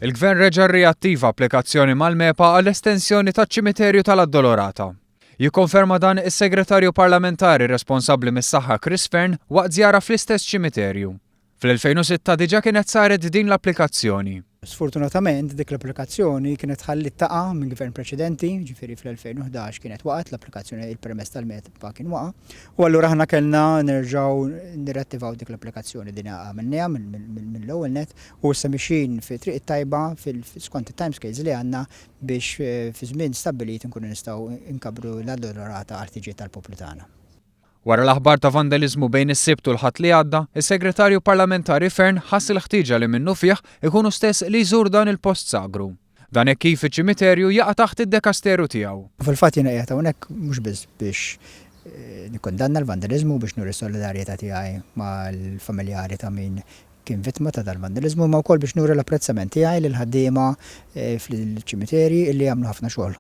Il-Gvern reġa' riattiva applikazzjoni mal-MEPA għall-estensjoni taċ-ċimiterju tal-Addolorata. Jikkonferma dan is-Segretarju Parlamentari responsabbli mis-Saħħa Chris Fern waqt żjara fl-istess ċimiterju. Fl-2006 diġà kienet saret din l-applikazzjoni. Sfortunatament dik l-applikazzjoni kienet ħallit taqa' minn gvern preċedenti, ġifieri fl-2011 kienet waqgħet l-applikazzjoni il-permess tal-MEPA kien waqa', u allura aħna kellna nerġgħu nirrattivaw dik l-applikazzjoni din għamilniha mill-ewwel net u issa mixin fi triq it-tajba skont it-timescales li għandna biex fi żmien stabbilit inkunu nistgħu nkabru l-Addolorata artiġiet tal-poplu tagħna. Wara l-aħbar ta' vandaliżmu bejn is-Sibt u l-Ħadd li għadda, is-Segretarju Parlamentari Fern ħass il-ħtieġa li minnu fih ikunu stess li jżur dan il-post sagru. Dan hekk kif iċ-ċimiterju jaqa' taħt id-dekasteru tiegħu. Fil-fatt jiena qiegħed hawnhekk mhux biss biex nikkondanna l-vandaliżmu biex nuri s-solidarjetà tiegħi mal-familjari ta' min kien vittma ta' dal-vandaliżmu ma wkoll biex nuri l-apprezzament tiegħi lil ħaddiema fil-ċimiterji li għamlu ħafna xogħol.